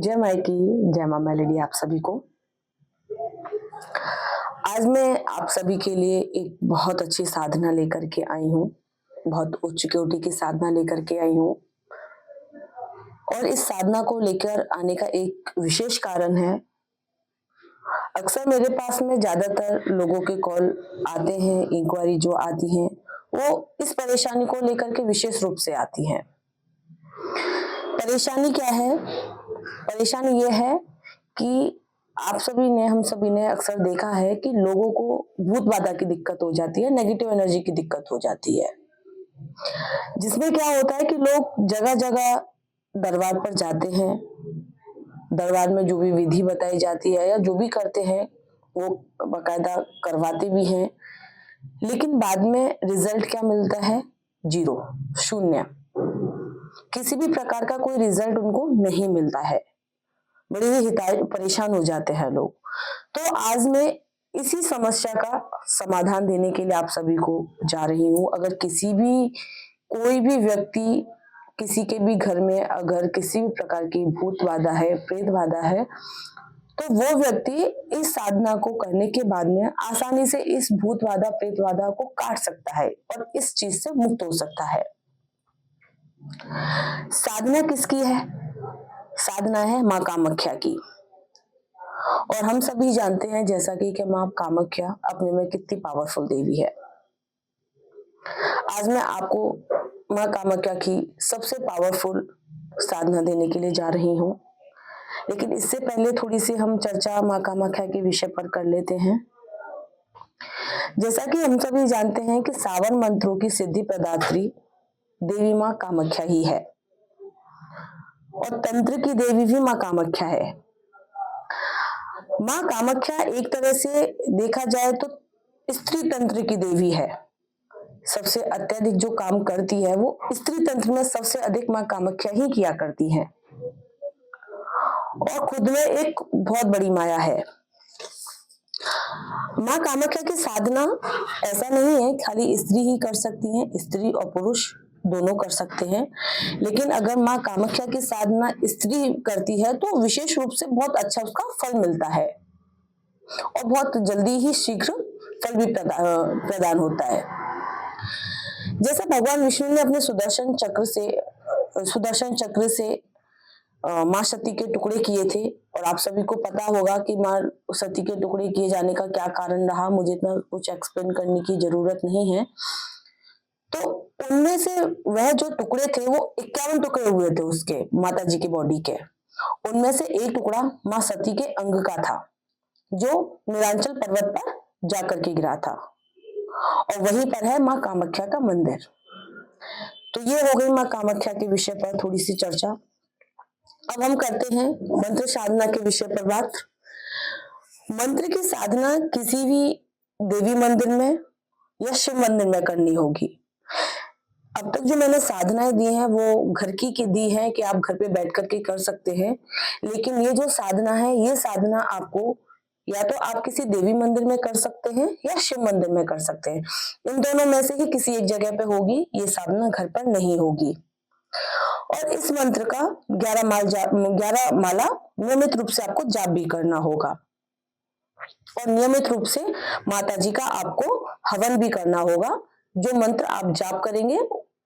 जय माइकी, जय माँ मेलेडी आप सभी को। आज मैं आप सभी के लिए एक बहुत अच्छी साधना लेकर के आई हूँ, बहुत उच्च कोटि की साधना लेकर के आई हूँ। और इस साधना को लेकर आने का एक विशेष कारण है, अक्सर मेरे पास में ज़्यादातर लोगों के कॉल आते हैं, इंक्वायरी जो आती हैं, वो इस परेशानी को लेकर के विशेष रूप से आती हैं। परेशानी क्या है? परेशानी ये है कि आप सभी ने, हम सभी ने अक्सर देखा है कि लोगों को भूत बाधा की दिक्कत हो जाती है, नेगेटिव एनर्जी की दिक्कत हो जाती है, जिसमें क्या होता है कि लोग जगह जगह दरबार पर जाते हैं, दरबार में जो भी विधि बताई जाती है या जो भी करते हैं वो बाकायदा करवाते भी हैं, लेकिन बाद में रिजल्ट क्या मिलता है? जीरो, शून्य। किसी भी प्रकार का कोई रिजल्ट उनको नहीं मिलता है, बड़े ही परेशान हो जाते हैं लोग। तो आज मैं इसी समस्या का समाधान देने के लिए आप सभी को जा रही हूँ। अगर कोई भी व्यक्ति किसी के भी घर में अगर किसी भी प्रकार की भूत बाधा है, प्रेत बाधा है, तो वो व्यक्ति इस साधना को करने के बाद में आसानी से इस भूत बाधा, प्रेत बाधा को काट सकता है और इस चीज से मुक्त हो सकता है। साधना किसकी है? साधना है माँ कामाख्या की। और हम सभी जानते हैं जैसा कि माँ कामाख्या अपने में कितनी पावरफुल देवी है। आज मैं आपको माँ कामाख्या की सबसे पावरफुल साधना देने के लिए जा रही हूँ, लेकिन इससे पहले थोड़ी सी हम चर्चा माँ कामाख्या के विषय पर कर लेते हैं। जैसा कि हम सभी जानते हैं कि 52 मंत्रों की सिद्धि प्रदात्री देवी माँ कामाख्या ही है और तंत्र की देवी भी माँ कामाख्या है। माँ कामाख्या एक तरह से देखा जाए तो स्त्री तंत्र की देवी है। सबसे अत्यधिक जो काम करती है वो स्त्री तंत्र में सबसे अधिक माँ कामाख्या ही किया करती है और खुद में एक बहुत बड़ी माया है। माँ कामाख्या की साधना ऐसा नहीं है खाली स्त्री ही कर सकती हैं, स्त्री और पुरुष दोनों कर सकते हैं, लेकिन अगर माँ कामाख्या की साधना स्त्री करती है तो विशेष रूप से बहुत अच्छा उसका फल मिलता है और बहुत जल्दी ही शीघ्र फल भी प्रदान होता है। जैसे भगवान विष्णु ने अपने सुदर्शन चक्र से माँ सती के टुकड़े किए थे और आप सभी को पता होगा कि माँ सती के टुकड़े किए जाने का क्या कारण रहा। मुझे इतना कुछ एक्सप्लेन करने की जरूरत नहीं है। तो उनमें से वह जो टुकड़े थे वो 51 टुकड़े हुए थे उसके, माता जी की बॉडी के। उनमें से एक टुकड़ा माँ सती के अंग का था जो नीलांचल पर्वत पर जाकर के गिरा था और वहीं पर है माँ कामाख्या का मंदिर। तो ये हो गई माँ कामाख्या के विषय पर थोड़ी सी चर्चा। अब हम करते हैं मंत्र साधना के विषय पर बात। मंत्र की साधना किसी भी देवी मंदिर में या शिव मंदिर में करनी होगी। अब तक जो मैंने साधनाएं दी हैं वो घर की दी है कि आप घर पे बैठ करके कर सकते हैं, लेकिन ये जो साधना है ये साधना आपको या तो आप किसी देवी मंदिर में कर सकते हैं या शिव मंदिर में कर सकते हैं। इन दोनों में से ही किसी एक जगह पे होगी, ये साधना घर पर नहीं होगी। और इस मंत्र का 11 माला नियमित रूप से आपको जाप भी करना होगा और नियमित रूप से माता जी का आपको हवन भी करना होगा। जो मंत्र आप जाप करेंगे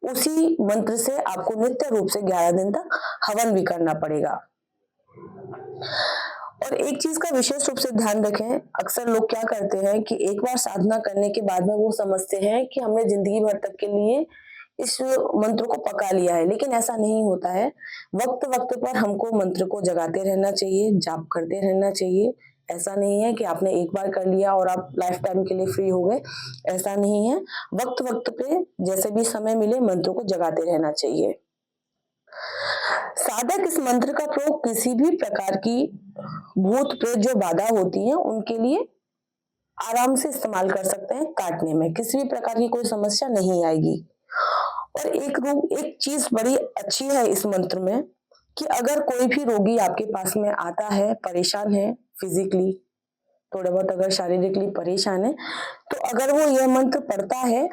उसी मंत्र से आपको नित्य रूप से 11 दिन तक हवन भी करना पड़ेगा। और एक चीज का विशेष रूप से ध्यान रखें, अक्सर लोग क्या करते हैं कि एक बार साधना करने के बाद में वो समझते हैं कि हमने जिंदगी भर तक के लिए इस मंत्र को पका लिया है, लेकिन ऐसा नहीं होता है। वक्त वक्त पर हमको मंत्र को जगाते रहना चाहिए, जाप करते रहना चाहिए। ऐसा नहीं है कि आपने एक बार कर लिया और आप लाइफ टाइम के लिए फ्री हो गए, ऐसा नहीं है। वक्त वक्त पे जैसे भी समय मिले मंत्र को जगाते रहना चाहिए। साधक इस मंत्र का प्रयोग किसी भी प्रकार की भूत प्रेत जो बाधा होती है उनके लिए आराम से इस्तेमाल कर सकते हैं। काटने में किसी भी प्रकार की कोई समस्या नहीं आएगी। और एक चीज बड़ी अच्छी है इस मंत्र में कि अगर कोई भी रोगी आपके पास में आता है, परेशान है, फिजिकली थोड़ा बहुत अगर शारीरिकली परेशान है, तो अगर वो यह मंत्र पढ़ता है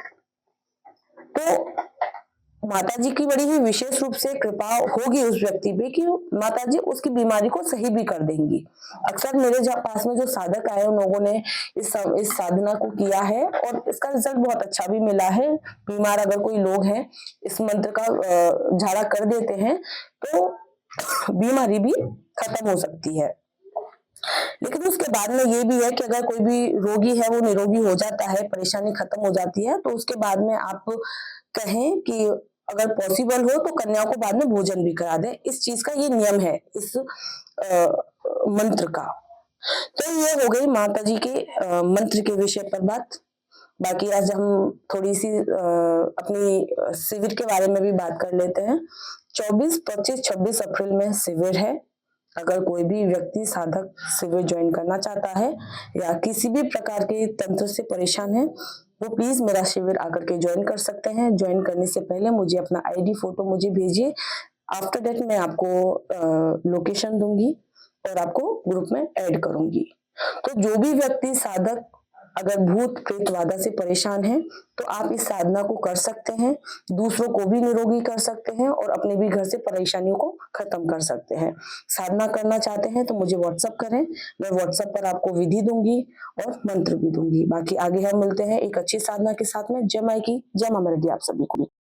तो माता जी की बड़ी ही विशेष रूप से कृपा होगी उस व्यक्ति पे कि माता जी उसकी बीमारी को सही भी कर देंगी। अक्सर मेरे पास में जो साधक आए उन लोगों ने इस साधना को किया है और इसका रिजल्ट बहुत अच्छा भी मिला है। बीमार अगर कोई लोग हैं इस मंत्र का झाड़ा कर देते हैं तो बीमारी भी खत्म हो सकती है। लेकिन उसके बाद में ये भी है कि अगर कोई भी रोगी है वो निरोगी हो जाता है, परेशानी खत्म हो जाती है, तो उसके बाद में आप कहें कि अगर पॉसिबल हो तो कन्याओं को बाद में भोजन भी करा दें। इस चीज का ये नियम है इस मंत्र का। तो ये हो गई माता जी के मंत्र के विषय पर बात। बाकी आज हम थोड़ी सी अपनी शिविर के बारे में भी बात कर लेते हैं। 24, 25, 26 अप्रैल में शिविर है। अगर कोई भी व्यक्ति साधक शिविर ज्वाइन करना चाहता है या किसी भी प्रकार के तंत्र से परेशान है वो प्लीज मेरा शिविर आकर के ज्वाइन कर सकते हैं। ज्वाइन करने से पहले मुझे अपना आईडी फोटो मुझे भेजिए। आफ्टर दैट मैं आपको लोकेशन दूंगी और आपको ग्रुप में ऐड करूंगी। तो जो भी व्यक्ति साधक अगर भूत प्रेत बाधा से परेशान है तो आप इस साधना को कर सकते हैं, दूसरों को भी निरोगी कर सकते हैं और अपने भी घर से परेशानियों को खत्म कर सकते हैं। साधना करना चाहते हैं तो मुझे व्हाट्सएप करें, मैं व्हाट्सएप पर आपको विधि दूंगी और मंत्र भी दूंगी। बाकी आगे हम मिलते हैं एक अच्छी साधना के साथ में। जय माई की, जय मां मेलडी आप सभी को।